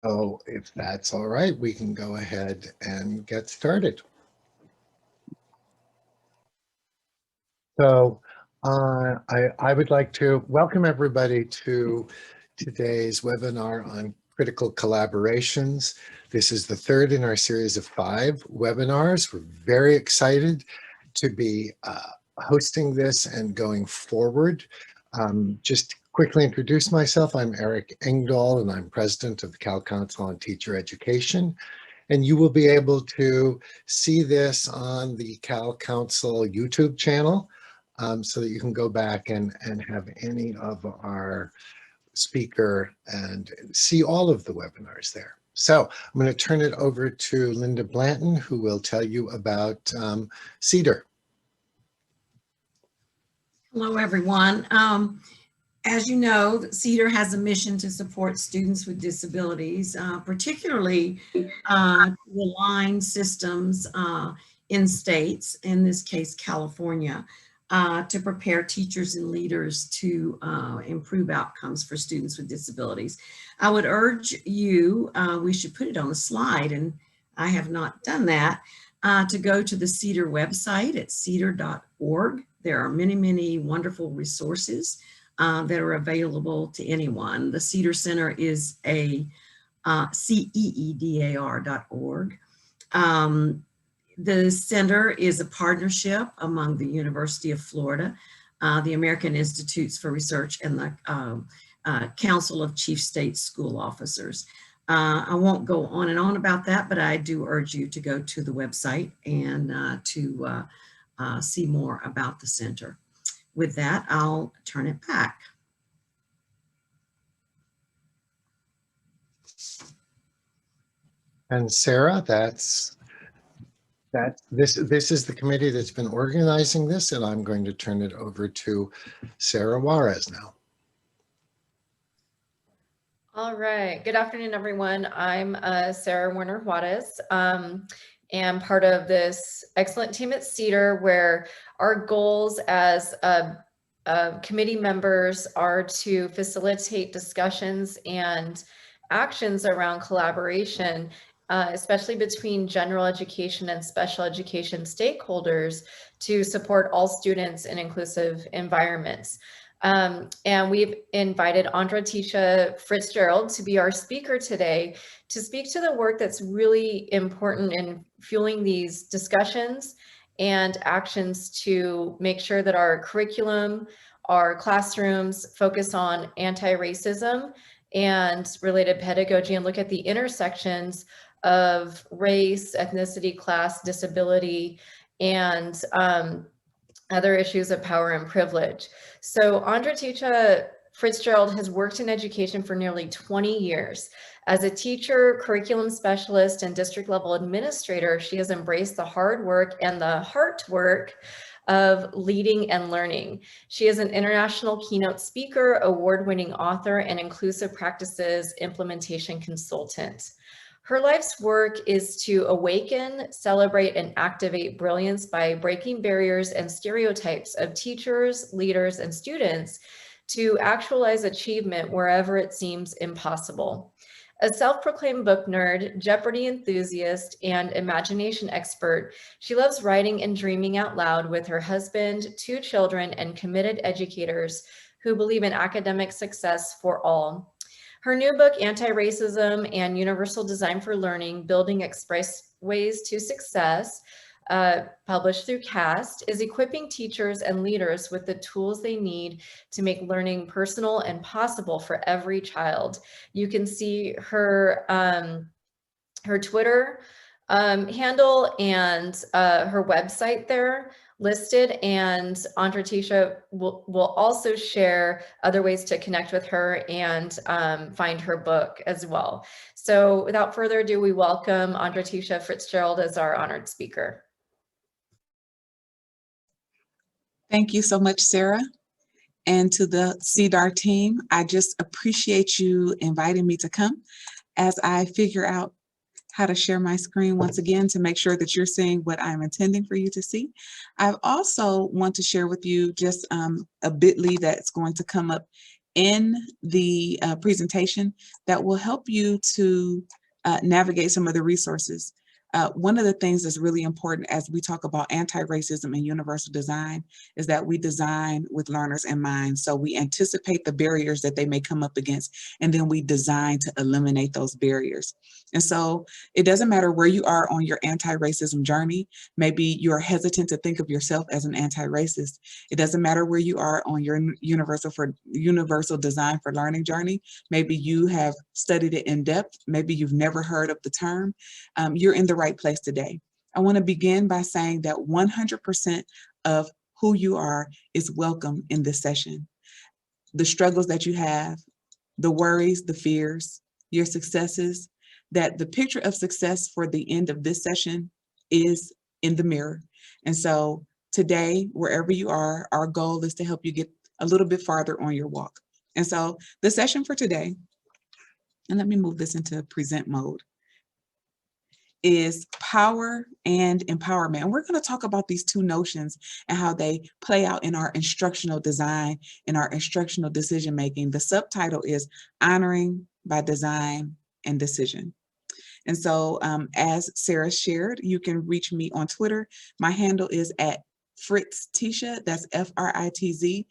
So if that's all right, we can go ahead and get started. So I would like to welcome everybody to today's webinar on critical collaborations. This is the third in our series of 5 webinars. We're very excited to be hosting this and going forward. Just quickly introduce myself. I'm Eric Engdahl, and I'm president of the Cal Council on Teacher Education. And you will be able to see this on the Cal Council YouTube channel, so that you can go back and have any of our speaker and see all of the webinars there. So I'm going to turn it over to Linda Blanton, who will tell you about CEDAR. Hello, everyone. As you know, CEDAR has a mission to support students with disabilities, particularly to align systems in states, in this case, California, to prepare teachers and leaders to improve outcomes for students with disabilities. I would urge you, we should put it on the slide, and I have not done that, to go to the CEDAR website at cedar.org. There are many, many wonderful resources that are available to anyone. The CEDAR Center is a CEEDAR.org. The center is a partnership among the University of Florida, the American Institutes for Research, and the Council of Chief State School Officers. I won't go on and on about that, but I do urge you to go to the website and to see more about the center. With that, I'll turn it back. And Sarah, this is the committee that's been organizing this, and I'm going to turn it over to Sarah Juarez now. All right. Good afternoon, everyone. I'm Sarah Werner Juarez, and part of this excellent team at CEDAR, where our goals as committee members are to facilitate discussions and actions around collaboration, especially between general education and special education stakeholders, to support all students in inclusive environments. And we've invited Andratesha Fritzgerald to be our speaker today to speak to the work that's really important in fueling these discussions and actions to make sure that our curriculum, our classrooms focus on anti-racism and related pedagogy and look at the intersections of race, ethnicity, class, disability, and other issues of power and privilege. So Andratesha Fritzgerald has worked in education for nearly 20 years. As a teacher, curriculum specialist, and district level administrator, she has embraced the hard work and the heart work of leading and learning. She is an international keynote speaker, award-winning author, and inclusive practices implementation consultant. Her life's work is to awaken, celebrate, and activate brilliance by breaking barriers and stereotypes of teachers, leaders, and students to actualize achievement wherever it seems impossible. A self-proclaimed book nerd, Jeopardy enthusiast, and imagination expert, she loves writing and dreaming out loud with her husband, 2 children, and committed educators who believe in academic success for all. Her new book, Anti-Racism and Universal Design for Learning, Building Expressways to Success, published through CAST, is equipping teachers and leaders with the tools they need to make learning personal and possible for every child. You can see her, her Twitter handle and her website there listed, and Andratesha will also share other ways to connect with her and find her book as well. So without further ado, we welcome Andratesha Fritzgerald as our honored speaker. Thank you so much, Sarah. And to the CEDAR team, I just appreciate you inviting me to come as I figure out how to share my screen once again to make sure that you're seeing what I'm intending for you to see. I also want to share with you just a bit.ly that's going to come up in the presentation that will help you to navigate some of the resources. One of the things that's really important as we talk about anti-racism and universal design is that we design with learners in mind. So we anticipate the barriers that they may come up against, and then we design to eliminate those barriers. And so it doesn't matter where you are on your anti-racism journey. Maybe you're hesitant to think of yourself as an anti-racist. It doesn't matter where you are on your universal design for learning journey. Maybe you have studied it in depth. Maybe you've never heard of the term. You're in the right place today. I want to begin by saying that 100% of who you are is welcome in this session. The struggles that you have, the worries, the fears, your successes, that the picture of success for the end of this session is in the mirror. And so today, wherever you are, our goal is to help you get a little bit farther on your walk. And so the session for today, and let me move this into present mode, is power and empowerment. And we're going to talk about these two notions and how they play out in our instructional design, in our instructional decision making. The subtitle is Honoring by Design and Decision. And so as Sarah shared, you can reach me on Twitter. My handle is at Fritztesha, that's Fritztesha.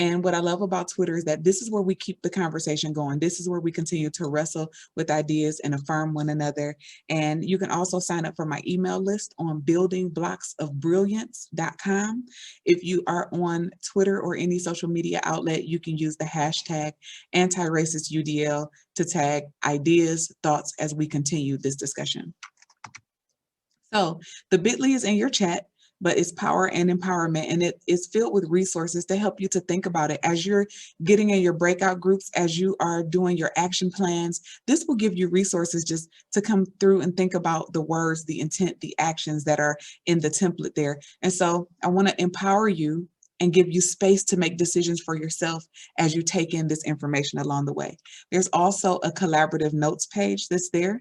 And what I love about Twitter is that this is where we keep the conversation going. This is where we continue to wrestle with ideas and affirm one another. And you can also sign up for my email list on buildingblocksofbrilliance.com. If you are on Twitter or any social media outlet, you can use the hashtag anti-racist-UDL to tag ideas, thoughts as we continue this discussion. So the bit.ly is in your chat, but it's power and empowerment, and it is filled with resources to help you to think about it as you're getting in your breakout groups, as you are doing your action plans. This will give you resources just to come through and think about the words, the intent, the actions that are in the template there. And so I want to empower you and give you space to make decisions for yourself as you take in this information along the way. There's also a collaborative notes page that's there.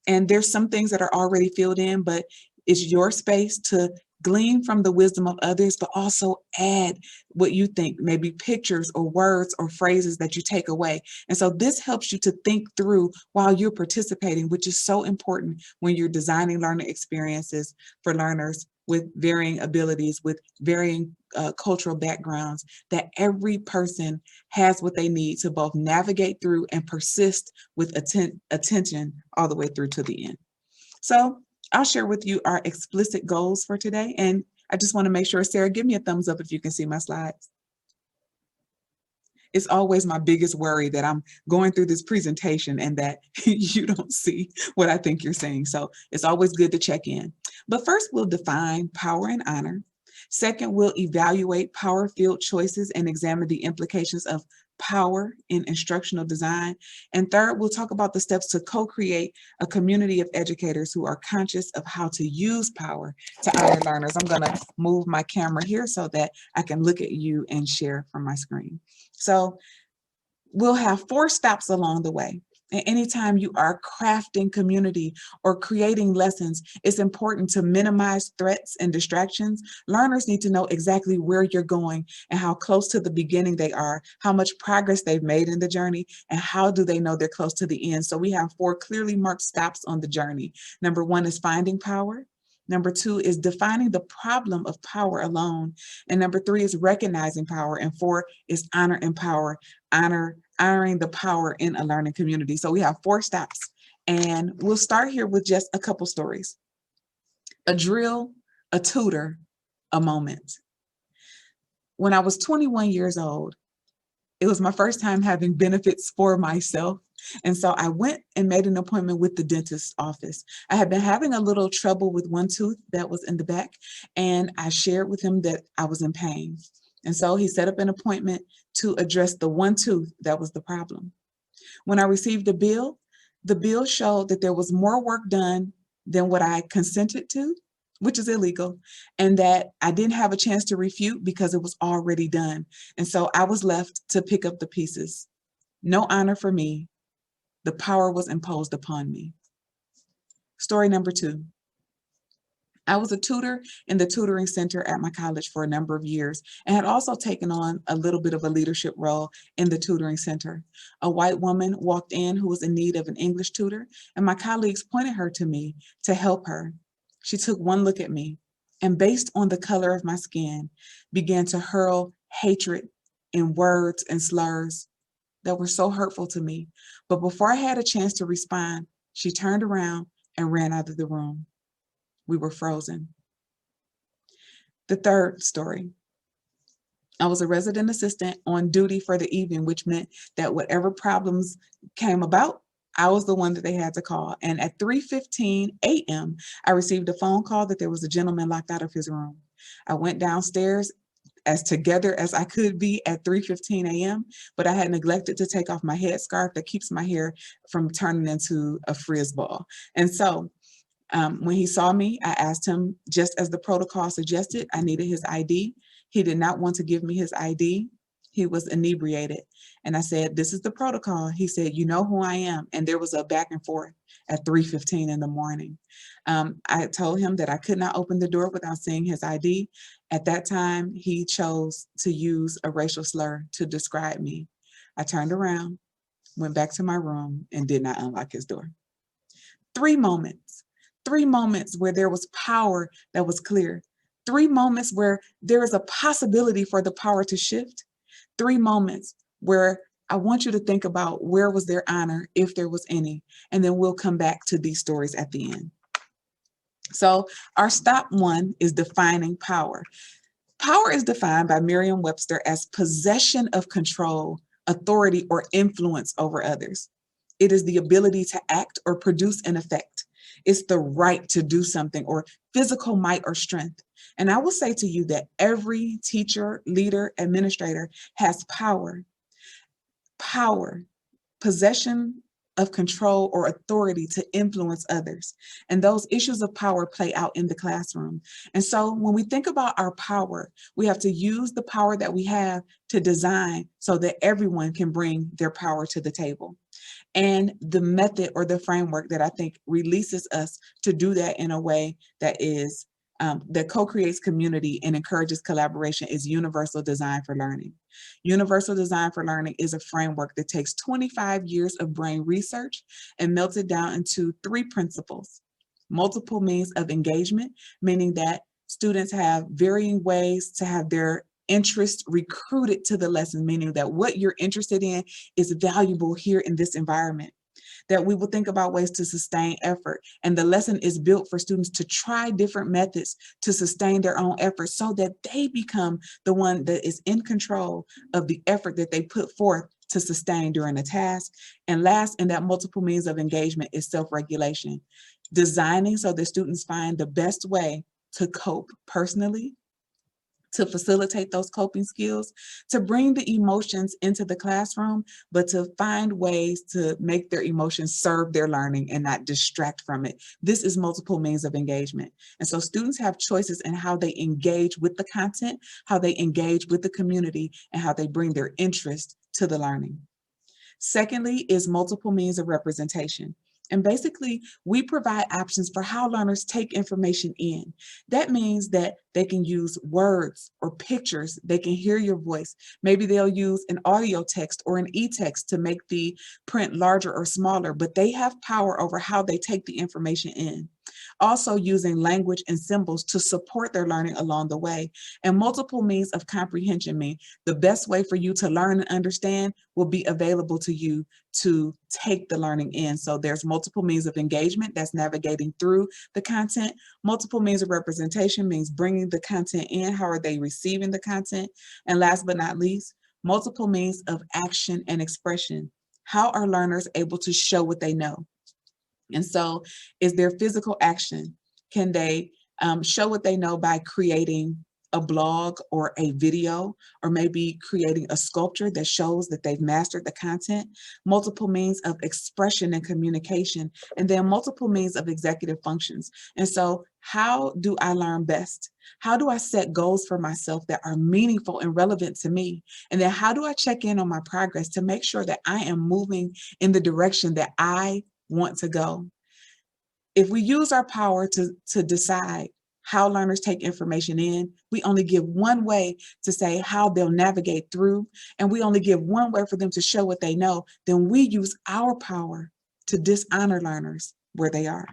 And there's some things that are already filled in, but it's your space to glean from the wisdom of others, but also add what you think, maybe pictures or words or phrases that you take away. And so this helps you to think through while you're participating, which is so important when you're designing learning experiences for learners with varying abilities, with varying cultural backgrounds, that every person has what they need to both navigate through and persist with attention all the way through to the end. So I'll share with you our explicit goals for today. And I just want to make sure, Sarah, give me a thumbs up if you can see my slides. It's always my biggest worry that I'm going through this presentation and that you don't see what I think you're saying. So it's always good to check in. But first, we'll define power and honor. Second, we'll evaluate power-filled choices and examine the implications of power in instructional design. And third, we'll talk about the steps to co-create a community of educators who are conscious of how to use power to honor learners. I'm going to move my camera here so that I can look at you and share from my screen. So we'll have 4 stops along the way. And anytime you are crafting community or creating lessons, it's important to minimize threats and distractions. Learners need to know exactly where you're going and how close to the beginning they are, how much progress they've made in the journey, and how do they know they're close to the end. So we have 4 clearly marked stops on the journey. Number 1 is finding power. Number 2 is defining the problem of power alone. And number 3 is recognizing power. And 4 is honor and power, honoring the power in a learning community. So we have 4 stops. And we'll start here with just a couple stories. A drill, a tutor, a moment. When I was 21 years old, it was my first time having benefits for myself. And so I went and made an appointment with the dentist's office. I had been having a little trouble with one tooth that was in the back, and I shared with him that I was in pain. And so he set up an appointment to address the one tooth that was the problem. When I received the bill showed that there was more work done than what I consented to, which is illegal, and that I didn't have a chance to refute because it was already done. And so I was left to pick up the pieces. No honor for me. The power was imposed upon me. Story number 2. I was a tutor in the tutoring center at my college for a number of years and had also taken on a little bit of a leadership role in the tutoring center. A white woman walked in who was in need of an English tutor, and my colleagues pointed her to me to help her. She took one look at me and, based on the color of my skin, began to hurl hatred in words and slurs that were so hurtful to me. But before I had a chance to respond, she turned around and ran out of the room. We were frozen. The third story. I was a resident assistant on duty for the evening, which meant that whatever problems came about, I was the one that they had to call. And at 3:15 a.m., I received a phone call that there was a gentleman locked out of his room. I went downstairs as together as I could be at 3:15 a.m., but I had neglected to take off my headscarf that keeps my hair from turning into a frizz ball. And so when he saw me, I asked him, just as the protocol suggested, I needed his ID. He did not want to give me his ID. He was inebriated. And I said, this is the protocol. He said, you know who I am. And there was a back and forth at 3:15 in the morning. I told him that I could not open the door without seeing his ID. At that time, he chose to use a racial slur to describe me. I turned around, went back to my room, and did not unlock his door. 3 moments where there was power that was clear. 3 moments where there is a possibility for the power to shift. 3 moments where I want you to think about where was their honor, if there was any, and then we'll come back to these stories at the end. So our stop 1 is defining power. Power is defined by Merriam-Webster as possession of control, authority, or influence over others. It is the ability to act or produce an effect. It's the right to do something, or physical might or strength. And I will say to you that every teacher, leader, administrator has power. Power, possession of control or authority to influence others. And those issues of power play out in the classroom. And so when we think about our power, we have to use the power that we have to design so that everyone can bring their power to the table. And the method or the framework that I think releases us to do that in a way that is that co-creates community and encourages collaboration is Universal Design for Learning. Universal Design for Learning is a framework that takes 25 years of brain research and melts it down into 3 principles. Multiple means of engagement, meaning that students have varying ways to have their interest recruited to the lesson, meaning that what you're interested in is valuable here in this environment. That we will think about ways to sustain effort. And the lesson is built for students to try different methods to sustain their own effort so that they become the one that is in control of the effort that they put forth to sustain during a task. And last, in that multiple means of engagement is self-regulation. Designing so that students find the best way to cope personally, to facilitate those coping skills, to bring the emotions into the classroom, but to find ways to make their emotions serve their learning and not distract from it. This is multiple means of engagement. And so students have choices in how they engage with the content, how they engage with the community, and how they bring their interest to the learning. Secondly is multiple means of representation. And basically, we provide options for how learners take information in. That means that they can use words or pictures, they can hear your voice. Maybe they'll use an audio text or an e-text to make the print larger or smaller, but they have power over how they take the information in. Also using language and symbols to support their learning along the way. And multiple means of comprehension mean the best way for you to learn and understand will be available to you to take the learning in. So there's multiple means of engagement, that's navigating through the content. Multiple means of representation means bringing the content in. How are they receiving the content? And last but not least, multiple means of action and expression. How are learners able to show what they know? And so is there physical action? Can they show what they know by creating a blog or a video, or maybe creating a sculpture that shows that they've mastered the content? Multiple means of expression and communication, and then multiple means of executive functions. And so how do I learn best? How do I set goals for myself that are meaningful and relevant to me? And then how do I check in on my progress to make sure that I am moving in the direction that I want to go? If we use our power to decide how learners take information in. We only give one way to say how they'll navigate through, and we only give one way for them to show what they know, then we use our power to dishonor learners where they are.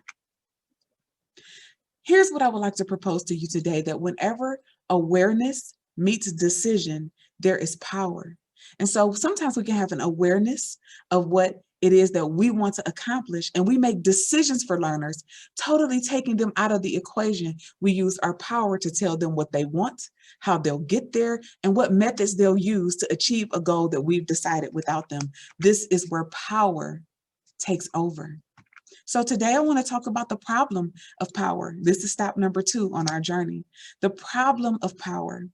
Here's what I would like to propose to you today, that whenever awareness meets decision, there is power. And so sometimes we can have an awareness of what it is that we want to accomplish, and we make decisions for learners, totally taking them out of the equation. We use our power to tell them what they want, how they'll get there, and what methods they'll use to achieve a goal that we've decided without them. This is where power takes over. So today I want to talk about the problem of power. This is stop number 2 on our journey. The problem of power.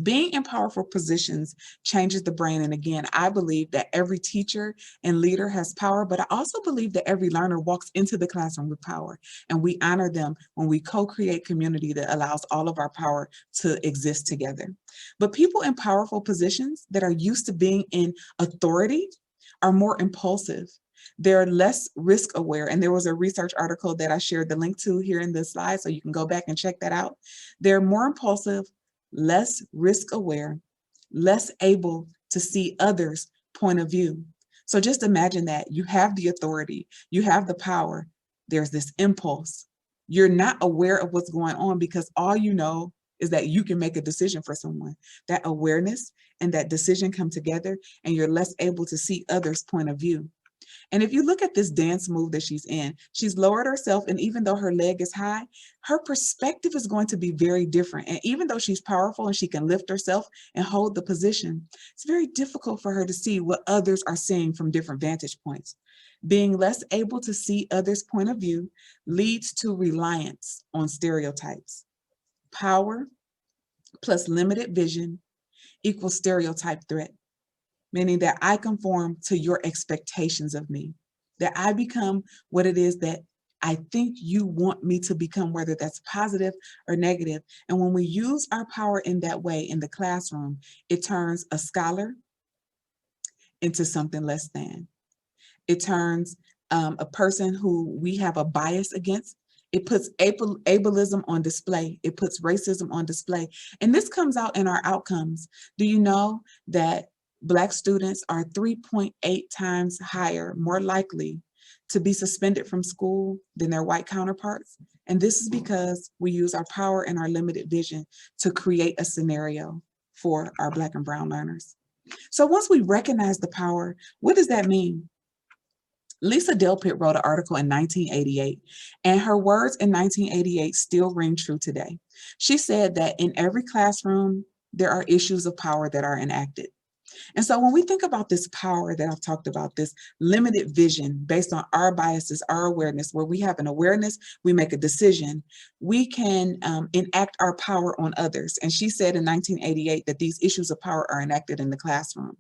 Being in powerful positions changes the brain. And again, I believe that every teacher and leader has power, but I also believe that every learner walks into the classroom with power. And we honor them when we co-create community that allows all of our power to exist together. But people in powerful positions that are used to being in authority are more impulsive. They're less risk aware. And there was a research article that I shared the link to here in this slide, so you can go back and check that out. They're more impulsive, less risk aware, less able to see others' point of view. So just imagine that you have the authority, you have the power, there's this impulse. You're not aware of what's going on because all you know is that you can make a decision for someone. That awareness and that decision come together, and you're less able to see others' point of view. And if you look at this dance move that she's in, she's lowered herself, and even though her leg is high, her perspective is going to be very different. And even though she's powerful and she can lift herself and hold the position, it's very difficult for her to see what others are seeing from different vantage points. Being less able to see others' point of view leads to reliance on stereotypes. Power plus limited vision equals stereotype threat, meaning that I conform to your expectations of me, that I become what it is that I think you want me to become, whether that's positive or negative. And when we use our power in that way in the classroom, it turns a scholar into something less than. It turns a person who we have a bias against. It puts ableism on display. It puts racism on display. And this comes out in our outcomes. Do you know that Black students are 3.8 times higher, more likely to be suspended from school than their white counterparts? And this is because we use our power and our limited vision to create a scenario for our Black and brown learners. So once we recognize the power, what does that mean? Lisa Delpit wrote an article in 1988, and her words in 1988 still ring true today. She said that in every classroom, there are issues of power that are enacted. And so when we think about this power that I've talked about, this limited vision based on our biases, our awareness, where we have an awareness, we make a decision, we can enact our power on others. And she said in 1988 that these issues of power are enacted in the classroom.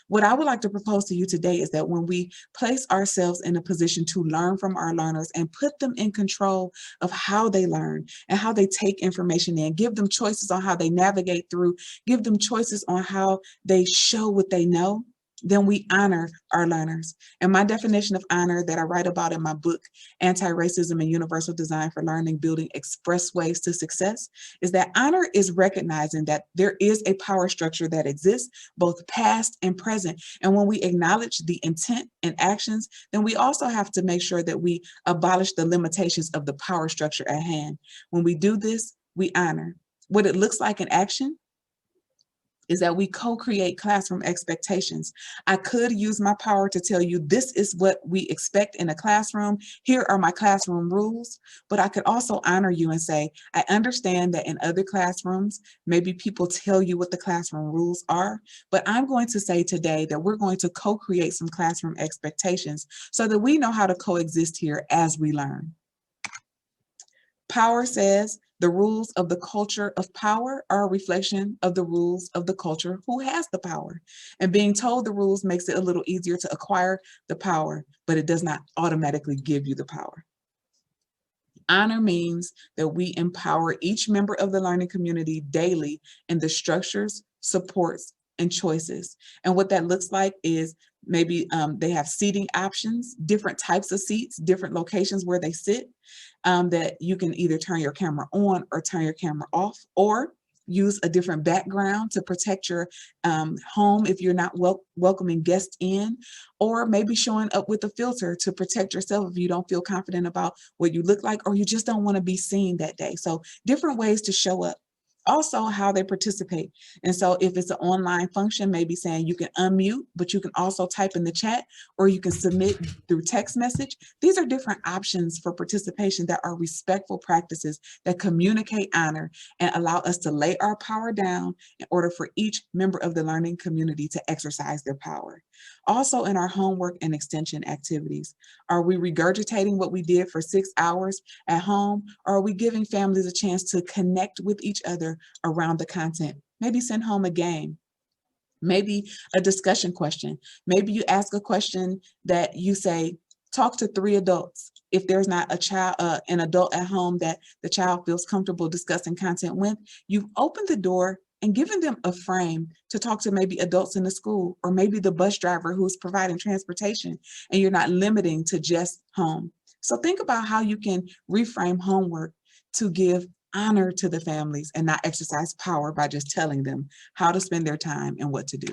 What I would like to propose to you today is that when we place ourselves in a position to learn from our learners and put them in control of how they learn and how they take information in, give them choices on how they navigate through, give them choices on how they show what they know, then we honor our learners. And my definition of honor that I write about in my book, Anti-Racism and Universal Design for Learning, Building Expressways to Success, is that honor is recognizing that there is a power structure that exists, both past and present. And when we acknowledge the intent and actions, then we also have to make sure that we abolish the limitations of the power structure at hand. When we do this, we honor. What it looks like in action is that we co-create classroom expectations. I could use my power to tell you this is what we expect in a classroom. Here are my classroom rules, but I could also honor you and say, I understand that in other classrooms, maybe people tell you what the classroom rules are, but I'm going to say today that we're going to co-create some classroom expectations so that we know how to coexist here as we learn. Power says, the rules of the culture of power are a reflection of the rules of the culture who has the power. And being told the rules makes it a little easier to acquire the power, but it does not automatically give you the power. Honor means that we empower each member of the learning community daily in the structures, supports, and choices. And what that looks like is maybe they have seating options, different types of seats, different locations where they sit, that you can either turn your camera on or turn your camera off, or use a different background to protect your home if you're not welcoming guests in, or maybe showing up with a filter to protect yourself if you don't feel confident about what you look like, or you just don't want to be seen that day. So different ways to show up. Also, how they participate. And so if it's an online function, maybe saying you can unmute, but you can also type in the chat, or you can submit through text message. These are different options for participation that are respectful practices that communicate honor and allow us to lay our power down in order for each member of the learning community to exercise their power. Also, in our homework and extension activities, are we regurgitating what we did for 6 hours at home, or are we giving families a chance to connect with each other around the content? Maybe send home a game, maybe a discussion question. Maybe you ask a question that you say, talk to 3 adults. If there's not a child, an adult at home that the child feels comfortable discussing content with, you've opened the door and given them a frame to talk to maybe adults in the school, or maybe the bus driver who's providing transportation, and you're not limiting to just home. So think about how you can reframe homework to give honor to the families and not exercise power by just telling them how to spend their time and what to do.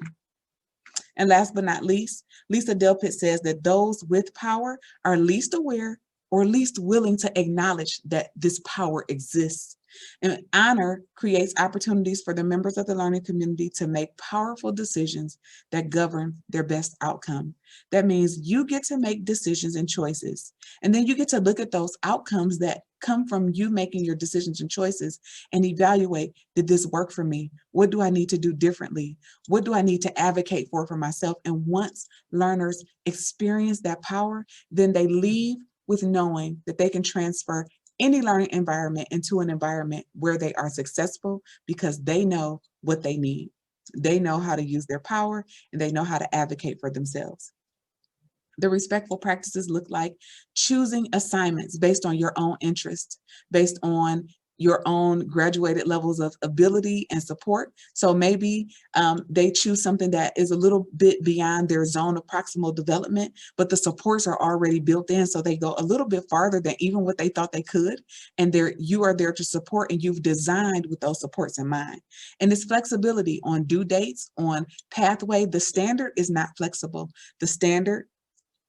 And last but not least, Lisa Delpit says that those with power are least aware or least willing to acknowledge that this power exists. And honor creates opportunities for the members of the learning community to make powerful decisions that govern their best outcome. That means you get to make decisions and choices. And then you get to look at those outcomes that come from you making your decisions and choices and evaluate, did this work for me? What do I need to do differently? What do I need to advocate for myself? And once learners experience that power, then they leave with knowing that they can transfer any learning environment into an environment where they are successful because they know what they need. They know how to use their power, and they know how to advocate for themselves. The respectful practices look like choosing assignments based on your own interest, based on your own graduated levels of ability and support. So maybe they choose something that is a little bit beyond their zone of proximal development, but the supports are already built in, so they go a little bit farther than even what they thought they could. And you are there to support, and you've designed with those supports in mind. And this flexibility on due dates, on pathway, the standard is not flexible. The standard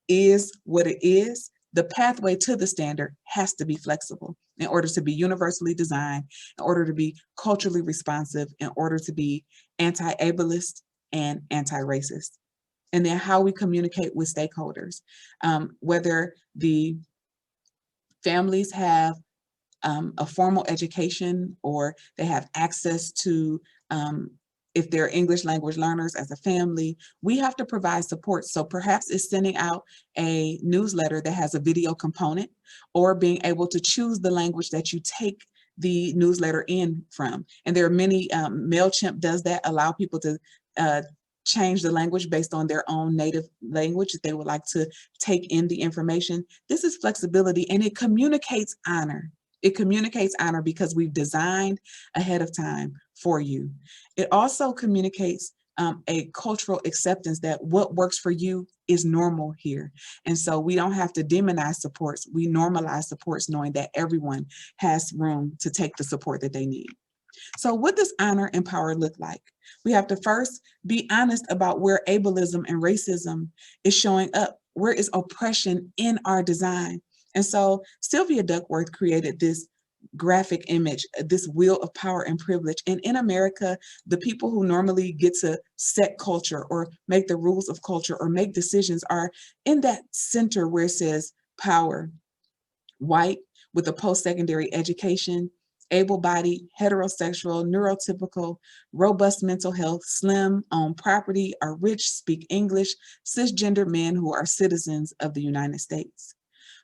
is what it is. The pathway to the standard has to be flexible in order to be universally designed, in order to be culturally responsive, in order to be anti-ableist and anti-racist. And then how we communicate with stakeholders, whether the families have a formal education or they have access to if they're English language learners as a family, we have to provide support. So perhaps it's sending out a newsletter that has a video component, or being able to choose the language that you take the newsletter in from. And there are many, MailChimp does that, allow people to change the language based on their own native language if they would like to take in the information. This is flexibility, and it communicates honor. It communicates honor because we've designed ahead of time for you. It also communicates a cultural acceptance that what works for you is normal here. And so we don't have to demonize supports. We normalize supports, knowing that everyone has room to take the support that they need. So what does honor and power look like? We have to first be honest about where ableism and racism is showing up. Where is oppression in our design? And so Sylvia Duckworth created this graphic image, this wheel of power and privilege. And in America, the people who normally get to set culture or make the rules of culture or make decisions are in that center where it says power, white with a post-secondary education, able-bodied, heterosexual, neurotypical, robust mental health, slim, own property, are rich, speak English, cisgender men who are citizens of the United States.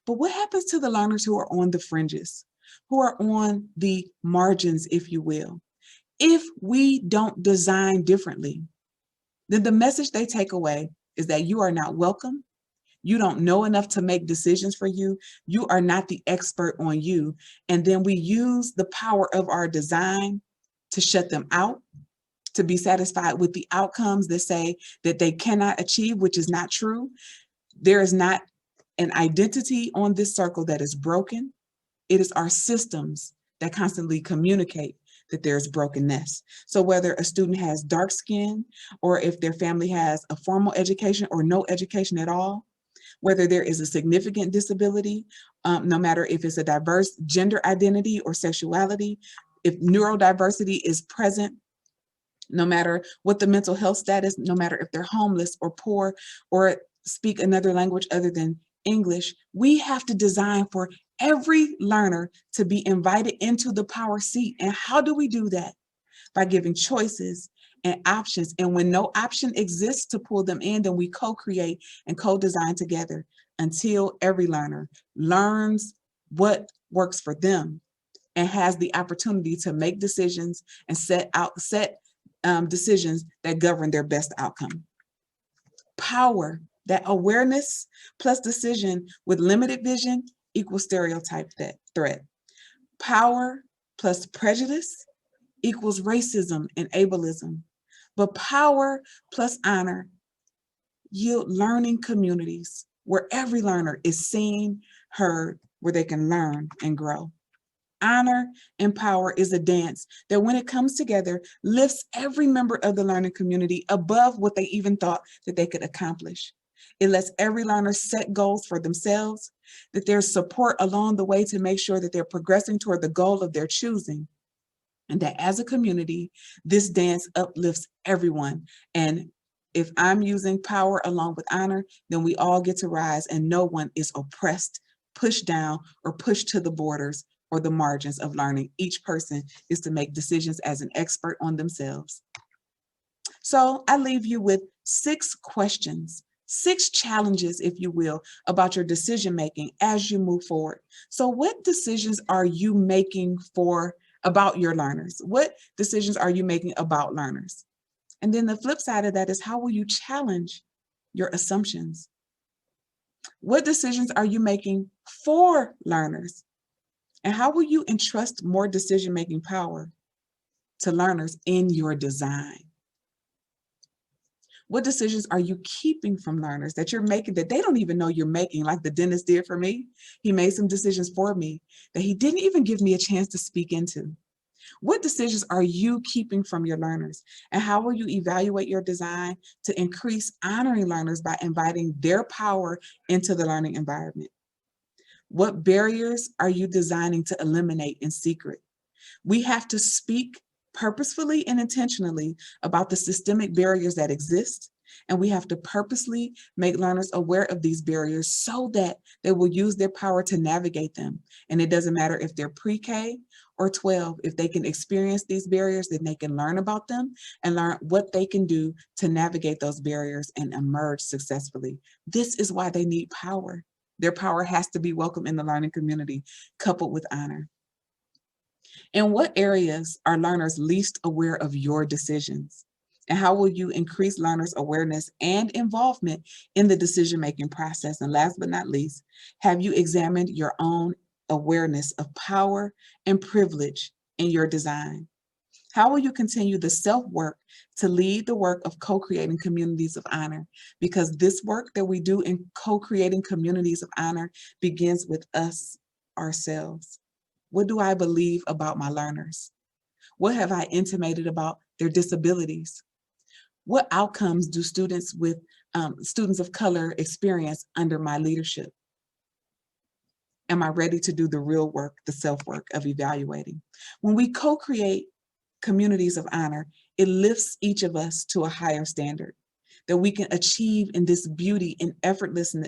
But what happens to the learners who are on the fringes, who are on the margins, if you will? If we don't design differently, then the message they take away is that you are not welcome. You don't know enough to make decisions for you. You are not the expert on you. And then we use the power of our design to shut them out, to be satisfied with the outcomes that say that they cannot achieve, which is not true. There is not an identity on this circle that is broken. It is our systems that constantly communicate that there's brokenness. So whether a student has dark skin, or if their family has a formal education or no education at all, whether there is a significant disability, no matter if it's a diverse gender identity or sexuality, if neurodiversity is present, no matter what the mental health status, no matter if they're homeless or poor or speak another language other than English, we have to design for every learner to be invited into the power seat. And how do we do that? By giving choices and options. And when no option exists to pull them in, then we co-create and co-design together until every learner learns what works for them and has the opportunity to make decisions and set decisions that govern their best outcome. Power, that awareness plus decision with limited vision equals stereotype threat. Power plus prejudice equals racism and ableism. But power plus honor yield learning communities where every learner is seen, heard, where they can learn and grow. Honor and power is a dance that, when it comes together, lifts every member of the learning community above what they even thought that they could accomplish. It lets every learner set goals for themselves, that there's support along the way to make sure that they're progressing toward the goal of their choosing. And that as a community, this dance uplifts everyone. And if I'm using power along with honor, then we all get to rise and no one is oppressed, pushed down, or pushed to the borders or the margins of learning. Each person is to make decisions as an expert on themselves. So I leave you with 6 questions, 6 challenges, if you will, about your decision-making as you move forward. So what decisions are you making about your learners? What decisions are you making about learners? And then the flip side of that is, how will you challenge your assumptions? What decisions are you making for learners? And how will you entrust more decision-making power to learners in your design? What decisions are you keeping from learners that you're making that they don't even know you're making, like the dentist did for me? He made some decisions for me that he didn't even give me a chance to speak into. What decisions are you keeping from your learners? And how will you evaluate your design to increase honoring learners by inviting their power into the learning environment? What barriers are you designing to eliminate in secret? We have to speak purposefully and intentionally about the systemic barriers that exist, and we have to purposely make learners aware of these barriers so that they will use their power to navigate them. And it doesn't matter if they're pre-K or 12, if they can experience these barriers, then they can learn about them and learn what they can do to navigate those barriers and emerge successfully. This is why they need power. Their power has to be welcome in the learning community, coupled with honor. In what areas are learners least aware of your decisions? And how will you increase learners' awareness and involvement in the decision-making process? And last but not least, have you examined your own awareness of power and privilege in your design? How will you continue the self-work to lead the work of co-creating communities of honor? Because this work that we do in co-creating communities of honor begins with us, ourselves. What do I believe about my learners? What have I intimated about their disabilities? What outcomes do students of color experience under my leadership? Am I ready to do the real work, the self-work of evaluating? When we co-create communities of honor, it lifts each of us to a higher standard that we can achieve in this beauty and effortlessness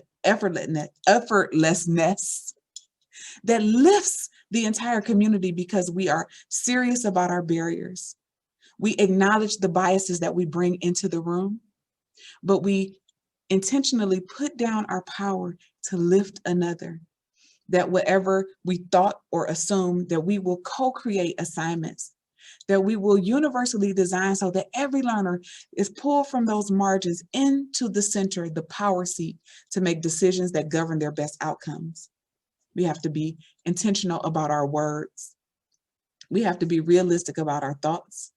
that lifts the entire community, because we are serious about our barriers. We acknowledge the biases that we bring into the room, but we intentionally put down our power to lift another. That whatever we thought or assumed, that we will co-create assignments, that we will universally design so that every learner is pulled from those margins into the center, the power seat, to make decisions that govern their best outcomes. We have to be intentional about our words. We have to be realistic about our thoughts.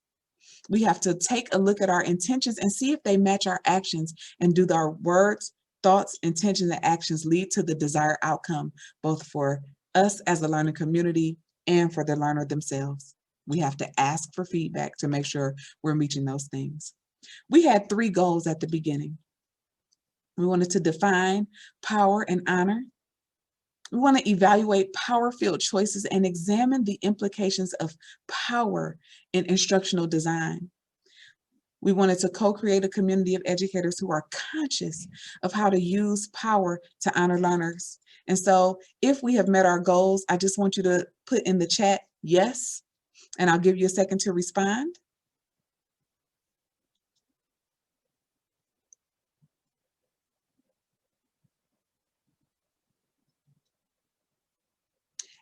We have to take a look at our intentions and see if they match our actions, and do our words, thoughts, intentions, and actions lead to the desired outcome, both for us as a learning community and for the learner themselves. We have to ask for feedback to make sure we're meeting those things. We had 3 goals at the beginning. We wanted to define power and honor. We want to evaluate power-filled choices and examine the implications of power in instructional design. We wanted to co-create a community of educators who are conscious of how to use power to honor learners. And so if we have met our goals, I just want you to put in the chat, yes, and I'll give you a second to respond.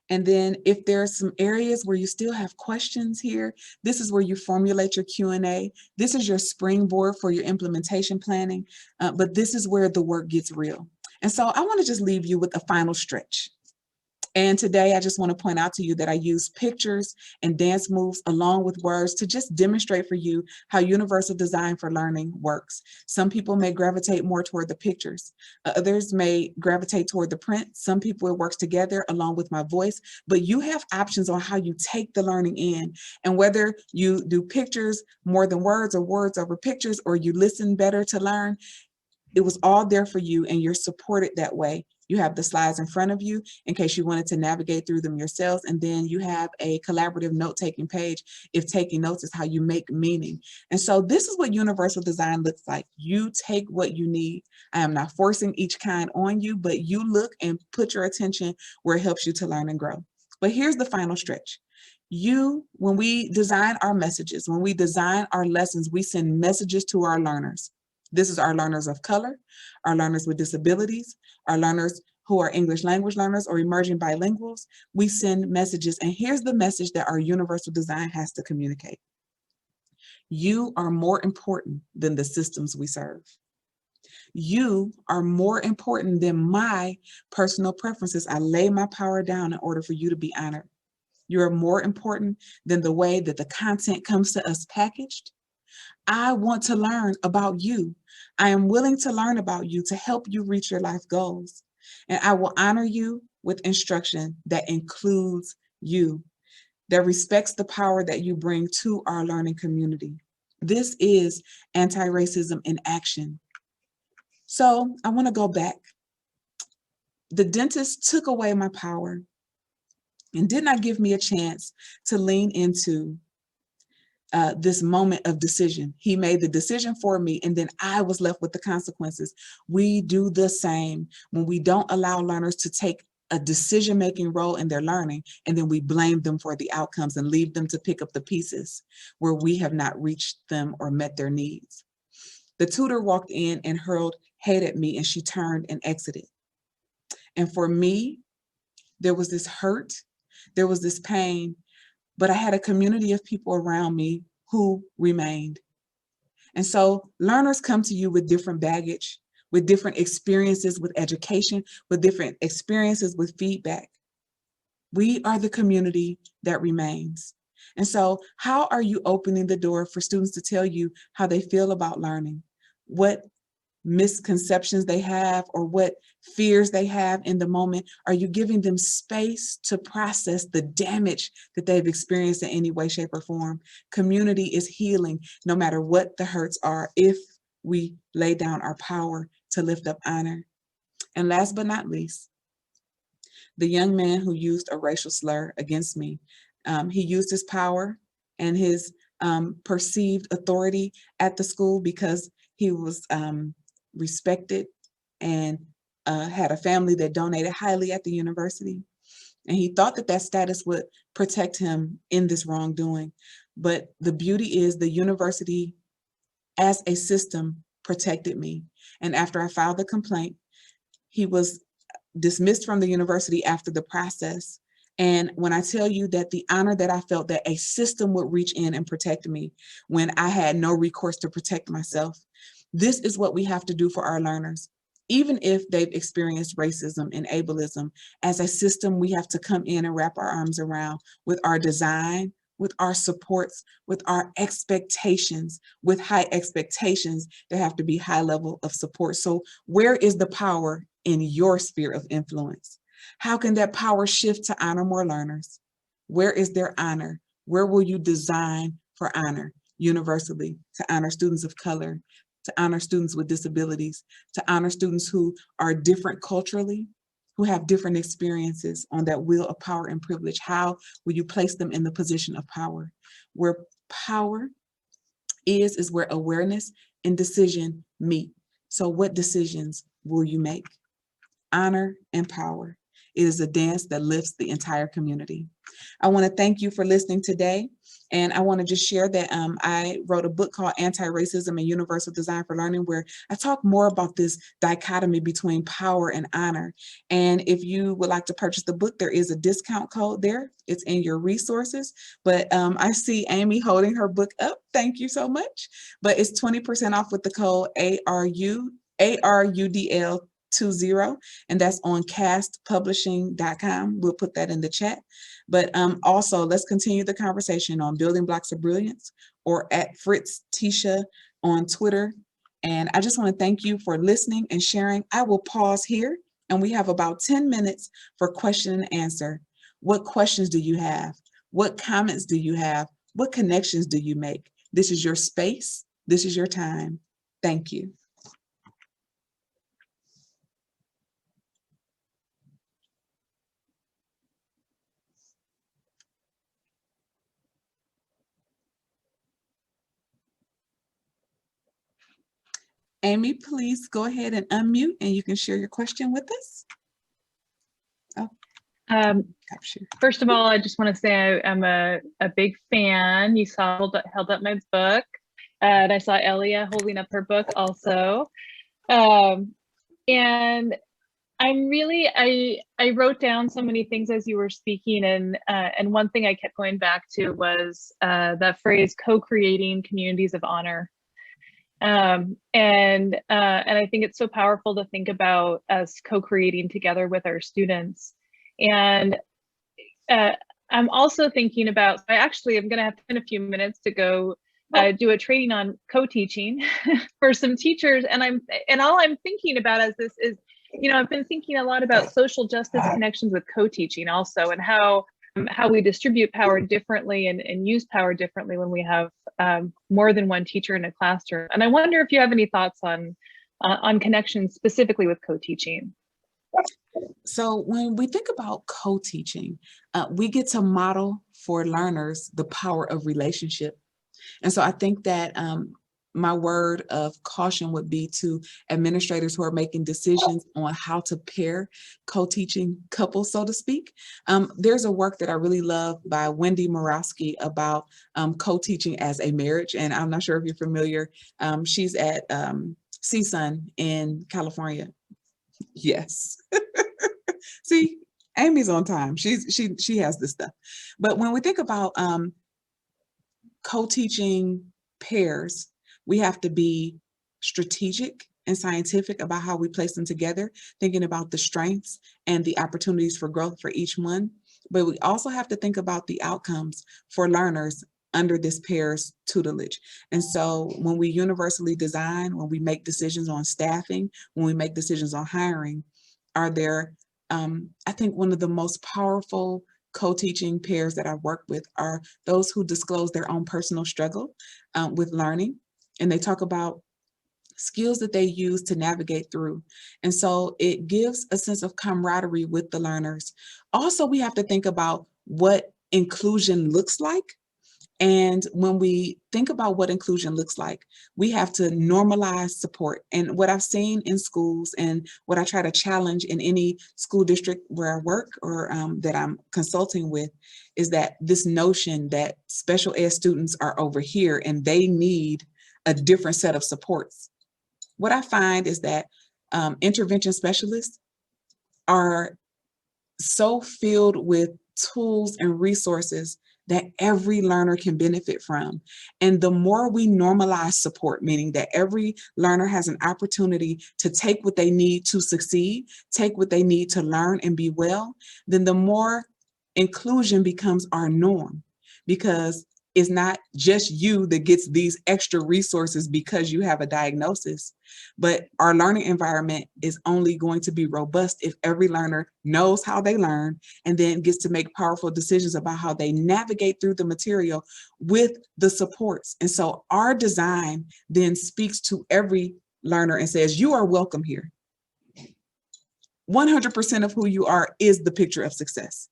And then if there are some areas where you still have questions here, this is where you formulate your Q&A. This is your springboard for your implementation planning, but this is where the work gets real. And so I want to just leave you with a final stretch. And today I just want to point out to you that I use pictures and dance moves along with words to just demonstrate for you how universal design for learning works. Some people may gravitate more toward the pictures. Others may gravitate toward the print. Some people, it works together along with my voice, but you have options on how you take the learning in. And whether you do pictures more than words, or words over pictures, or you listen better to learn, it was all there for you, and you're supported that way. You have the slides in front of you in case you wanted to navigate through them yourselves. And then you have a collaborative note-taking page if taking notes is how you make meaning. And so this is what universal design looks like. You take what you need. I am not forcing each kind on you, but you look and put your attention where it helps you to learn and grow. But here's the final stretch. When we design our messages, when we design our lessons, we send messages to our learners. This is our learners of color, our learners with disabilities, our learners who are English language learners or emerging bilinguals. We send messages, and here's the message that our universal design has to communicate. You are more important than the systems we serve. You are more important than my personal preferences. I lay my power down in order for you to be honored. You are more important than the way that the content comes to us packaged. I want to learn about you. I am willing to learn about you to help you reach your life goals. And I will honor you with instruction that includes you, that respects the power that you bring to our learning community. This is anti-racism in action. So I want to go back. The dentist took away my power and did not give me a chance to lean into this moment of decision. He made the decision for me, and then I was left with the consequences. We do the same when we don't allow learners to take a decision-making role in their learning, and then we blame them for the outcomes and leave them to pick up the pieces where we have not reached them or met their needs. The tutor walked in and hurled hate at me, and she turned and exited. And for me, there was this hurt, there was this pain, but I had a community of people around me who remained. And so learners come to you with different baggage, with different experiences with education, with different experiences with feedback. We are the community that remains. And so how are you opening the door for students to tell you how they feel about learning, what misconceptions they have or what fears they have in the moment? Are you giving them space to process the damage that they've experienced in any way, shape, or form? Community is healing no matter what the hurts are if we lay down our power to lift up honor. And last but not least, the young man who used a racial slur against me, he used his power and his perceived authority at the school because he was respected and had a family that donated highly at the university. And he thought that that status would protect him in this wrongdoing. But the beauty is the university as a system protected me. And after I filed the complaint, he was dismissed from the university after the process. And when I tell you that the honor that I felt that a system would reach in and protect me when I had no recourse to protect myself, this is what we have to do for our learners. Even if they've experienced racism and ableism, as a system, we have to come in and wrap our arms around with our design, with our supports, with our expectations, with high expectations, there have to be high level of support. So where is the power in your sphere of influence? How can that power shift to honor more learners? Where is their honor? Where will you design for honor universally, to honor students of color, to honor students with disabilities, to honor students who are different culturally, who have different experiences on that wheel of power and privilege? How will you place them in the position of power? Where power is where awareness and decision meet. So what decisions will you make? Honor and power. It is a dance that lifts the entire community. I want to thank you for listening today. And I want to just share that I wrote a book called Anti-Racism and Universal Design for Learning, where I talk more about this dichotomy between power and honor. And if you would like to purchase the book, there is a discount code there. It's in your resources. But I see Amy holding her book up. Thank you so much. But it's 20% off with the code ARUDL20, and that's on castpublishing.com. We'll put that in the chat. But also, let's continue the conversation on Building Blocks of Brilliance or at Fritzgeschichte on Twitter. And I just want to thank you for listening and sharing. I will pause here, and we have about 10 minutes for question and answer. What questions do you have? What comments do you have? What connections do you make? This is your space. This is your time. Thank you. Amy, please go ahead and unmute and you can share your question with us. Oh, first of all, I just want to say I'm a big fan. You saw held up my book, and I saw Elia holding up her book also. And I'm really, I wrote down so many things as you were speaking, and one thing I kept going back to was that phrase, co-creating communities of honor. And I think it's so powerful to think about us co-creating together with our students. And I'm also thinking about, I actually am going to have in a few minutes to go do a training on co-teaching for some teachers. And all I'm thinking about as this is, you know, I've been thinking a lot about social justice connections with co-teaching also, and how we distribute power differently and use power differently when we have more than one teacher in a classroom. And I wonder if you have any thoughts on connections specifically with co-teaching. So when we think about co-teaching, we get to model for learners the power of relationship. And so I think that my word of caution would be to administrators who are making decisions on how to pair co-teaching couples, so to speak. There's a work that I really love by Wendy Morawski about co-teaching as a marriage. And I'm not sure if you're familiar. She's at CSUN in California. Yes. See, Amy's on time. She has this stuff. But when we think about co-teaching pairs, we have to be strategic and scientific about how we place them together, thinking about the strengths and the opportunities for growth for each one. But we also have to think about the outcomes for learners under this pair's tutelage. And so when we universally design, when we make decisions on staffing, when we make decisions on hiring, are there, I think one of the most powerful co-teaching pairs that I've worked with are those who disclose their own personal struggle with learning. And they talk about skills that they use to navigate through. And so it gives a sense of camaraderie with the learners. Also, we have to think about what inclusion looks like. And when we think about what inclusion looks like, we have to normalize support. And what I've seen in schools and what I try to challenge in any school district where I work or that I'm consulting with is that this notion that special ed students are over here and they need a different set of supports. What I find is that intervention specialists are so filled with tools and resources that every learner can benefit from. And the more we normalize support, meaning that every learner has an opportunity to take what they need to succeed, take what they need to learn and be well, then the more inclusion becomes our norm. because it's not just you that gets these extra resources because you have a diagnosis, but our learning environment is only going to be robust if every learner knows how they learn and then gets to make powerful decisions about how they navigate through the material with the supports. And so our design then speaks to every learner and says, you are welcome here. 100% of who you are is the picture of success.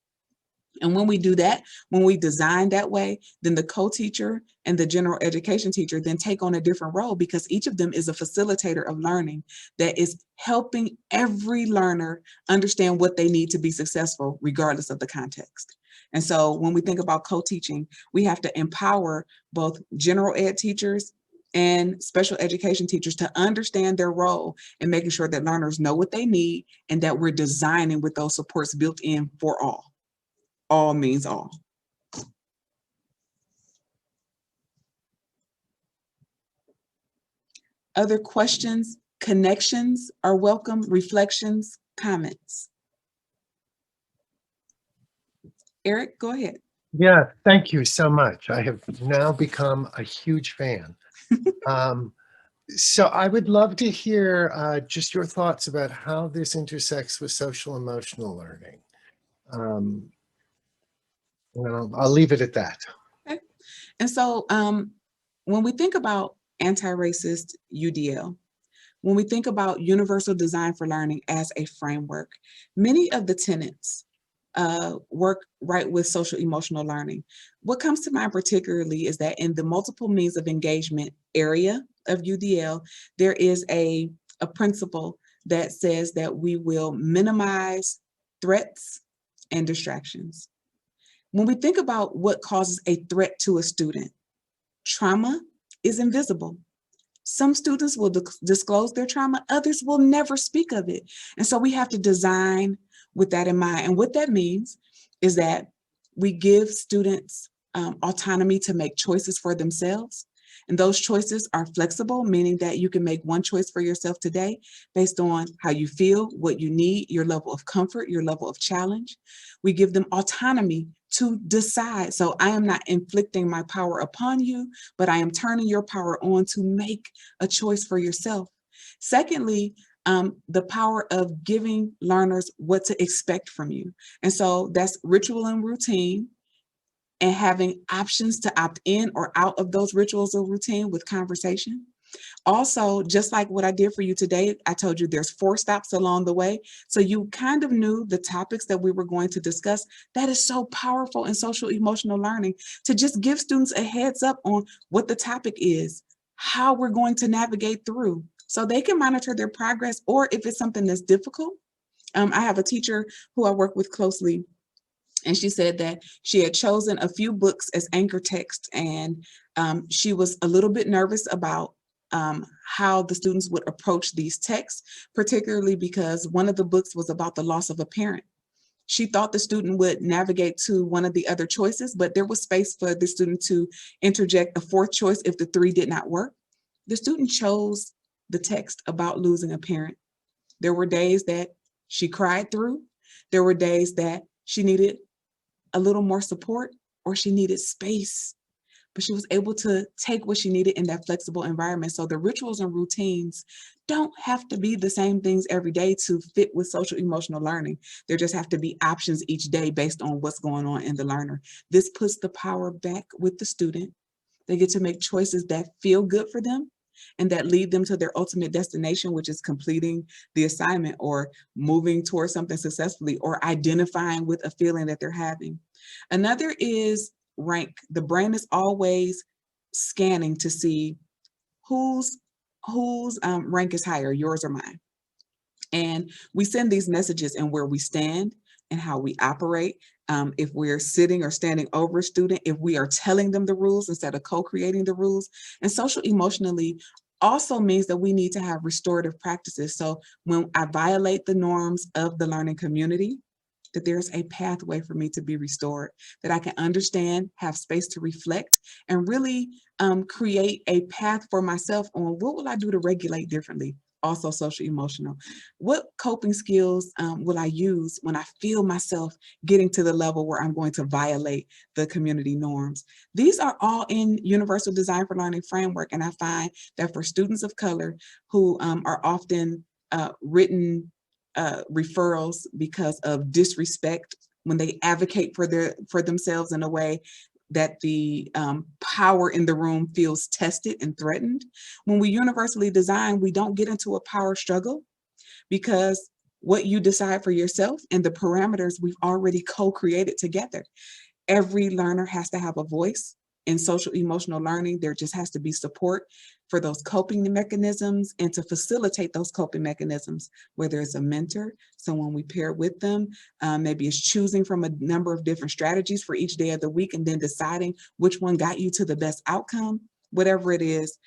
And when we do that, when we design that way, then the co-teacher and the general education teacher then take on a different role, because each of them is a facilitator of learning that is helping every learner understand what they need to be successful, regardless of the context. And so when we think about co-teaching, we have to empower both general ed teachers and special education teachers to understand their role in making sure that learners know what they need and that we're designing with those supports built in for all. All means all. Other questions, connections are welcome, reflections, comments. Eric, go ahead. Yeah, thank you so much. I have now become a huge fan. So I would love to hear just your thoughts about how this intersects with social emotional learning. I'll leave it at that. Okay. And so when we think about anti-racist UDL, when we think about universal design for learning as a framework, many of the tenets work right with social emotional learning. What comes to mind particularly is that in the multiple means of engagement area of UDL, there is a principle that says that we will minimize threats and distractions. When we think about what causes a threat to a student, trauma is invisible. Some students will disclose their trauma, others will never speak of it. And so we have to design with that in mind. And what that means is that we give students autonomy to make choices for themselves. And those choices are flexible, meaning that you can make one choice for yourself today based on how you feel, what you need, your level of comfort, your level of challenge. We give them autonomy to decide. So I am not inflicting my power upon you, but I am turning your power on to make a choice for yourself. Secondly, the power of giving learners what to expect from you. And so that's ritual and routine, and having options to opt in or out of those rituals or routine with conversation. Also, just like what I did for you today, I told you there's 4 stops along the way. So you kind of knew the topics that we were going to discuss. That is so powerful in social emotional learning, to just give students a heads up on what the topic is, how we're going to navigate through, so they can monitor their progress, or if it's something that's difficult. I have a teacher who I work with closely, and she said that she had chosen a few books as anchor text, and she was a little bit nervous about how the students would approach these texts, particularly because one of the books was about the loss of a parent. She thought the student would navigate to one of the other choices, but there was space for the student to interject a 4th choice if the 3 did not work. The student chose the text about losing a parent. There were days that she cried through. There were days that she needed a little more support, or she needed space, but she was able to take what she needed in that flexible environment. So the rituals and routines don't have to be the same things every day to fit with social emotional learning. There just have to be options each day based on what's going on in the learner. This puts the power back with the student. They get to make choices that feel good for them and that lead them to their ultimate destination, which is completing the assignment or moving towards something successfully or identifying with a feeling that they're having. Another is rank. The brain is always scanning to see whose rank is higher, yours or mine. And we send these messages in where we stand and how we operate. If we're sitting or standing over a student, if we are telling them the rules instead of co-creating the rules. And social emotionally also means that we need to have restorative practices. So when I violate the norms of the learning community, that there's a pathway for me to be restored, that I can understand, have space to reflect, and really create a path for myself on what will I do to regulate differently. also social emotional. What coping skills will I use when I feel myself getting to the level where I'm going to violate the community norms? These are all in Universal Design for Learning framework. And I find that for students of color who are often written referrals because of disrespect, when they advocate for themselves in a way that the power in the room feels tested and threatened. When we universally design, we don't get into a power struggle, because what you decide for yourself and the parameters we've already co-created together. Every learner has to have a voice. In social emotional learning, there just has to be support for those coping mechanisms and to facilitate those coping mechanisms, whether it's a mentor, someone we pair with them, maybe it's choosing from a number of different strategies for each day of the week and then deciding which one got you to the best outcome. Whatever it is,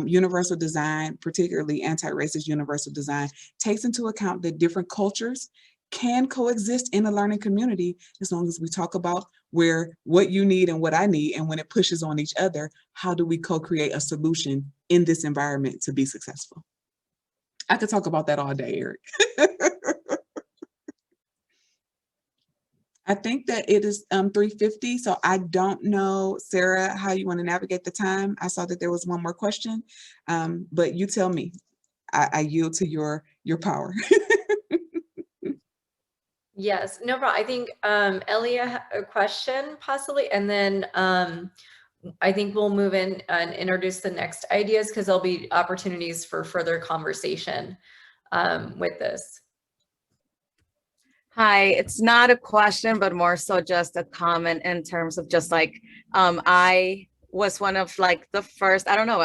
universal design, particularly anti-racist universal design, takes into account that different cultures can coexist in a learning community, as long as we talk about what you need and what I need, and when it pushes on each other, how do we co-create a solution in this environment to be successful? I could talk about that all day, Eric. I think that it is 3:50, so I don't know, Sarah, how you want to navigate the time. I saw that there was one more question, but you tell me. I yield to your power. Yes, no problem. I think Elia, a question possibly, and then I think we'll move in and introduce the next ideas, because there'll be opportunities for further conversation with this. Hi, it's not a question, but more so just a comment in terms of just like, I was one of like the first, I don't know,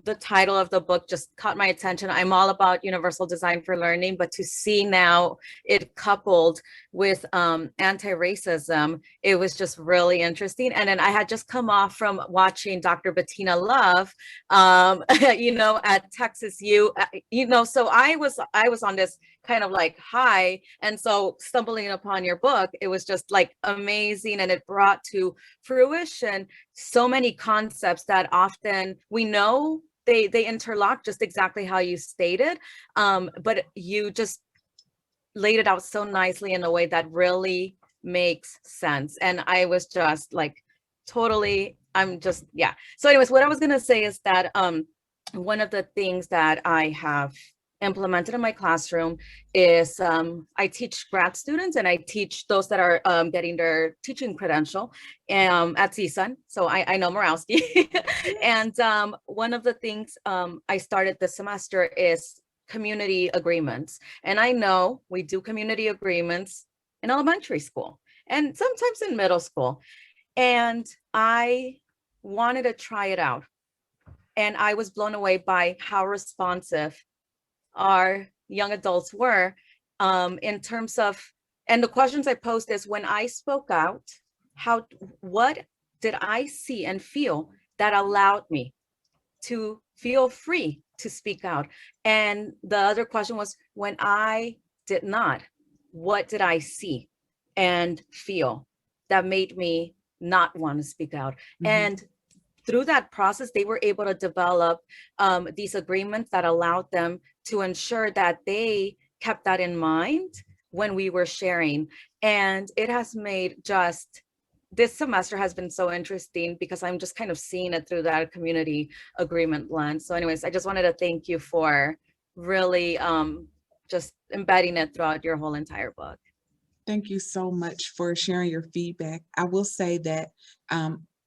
the title of the book just caught my attention. I'm all about universal design for learning, but to see now it coupled with anti-racism, it was just really interesting. And then I had just come off from watching Dr. Bettina Love, at Texas U, so I was on this kind of like high. And so stumbling upon your book, it was just like amazing. And it brought to fruition so many concepts that often we know they interlock, just exactly how you stated. But you just laid it out so nicely in a way that really makes sense. And I was just like, totally, yeah. So anyways, what I was gonna say is that one of the things that I have implemented in my classroom is I teach grad students, and I teach those that are getting their teaching credential at CSUN. So I know Morawski. And one of the things I started this semester is community agreements. And I know we do community agreements in elementary school and sometimes in middle school. And I wanted to try it out. And I was blown away by how responsive our young adults were in terms of, and the questions I posed is, when I spoke out, what did I see and feel that allowed me to feel free to speak out? And the other question was, when I did not, what did I see and feel that made me not want to speak out? Mm-hmm. And through that process, they were able to develop these agreements that allowed them to ensure that they kept that in mind when we were sharing. And it has made this semester has been so interesting, because I'm just kind of seeing it through that community agreement lens. So anyways, I just wanted to thank you for really just embedding it throughout your whole entire book. Thank you so much for sharing your feedback. I will say that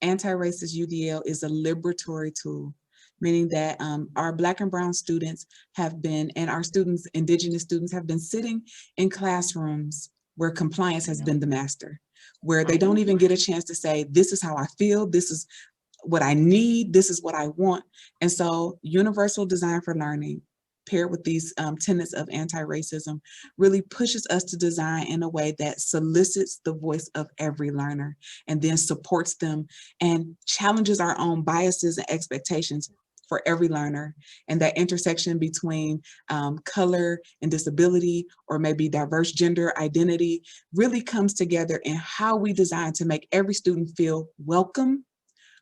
anti-racist UDL is a liberatory tool, meaning that our Black and Brown students have been, and our students, Indigenous students, have been sitting in classrooms where compliance has been the master, where they don't even get a chance to say, this is how I feel, this is what I need, this is what I want. And so universal design for learning, paired with these tenets of anti-racism, really pushes us to design in a way that solicits the voice of every learner and then supports them and challenges our own biases and expectations for every learner. And that intersection between color and disability, or maybe diverse gender identity, really comes together in how we design to make every student feel welcome,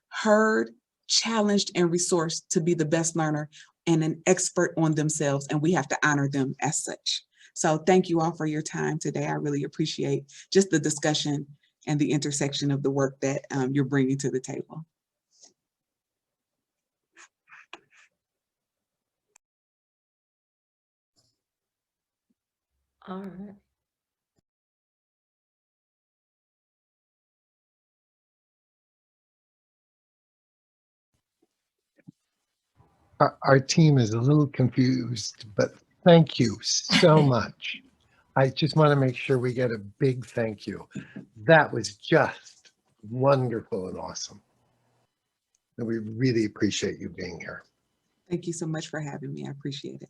heard, challenged, and resourced to be the best learner and an expert on themselves, and we have to honor them as such. So thank you all for your time today. I really appreciate just the discussion and the intersection of the work that you're bringing to the table. All right. Our team is a little confused, but thank you so much. I just want to make sure we get a big thank you. That was just wonderful and awesome. And we really appreciate you being here. Thank you so much for having me. I appreciate it.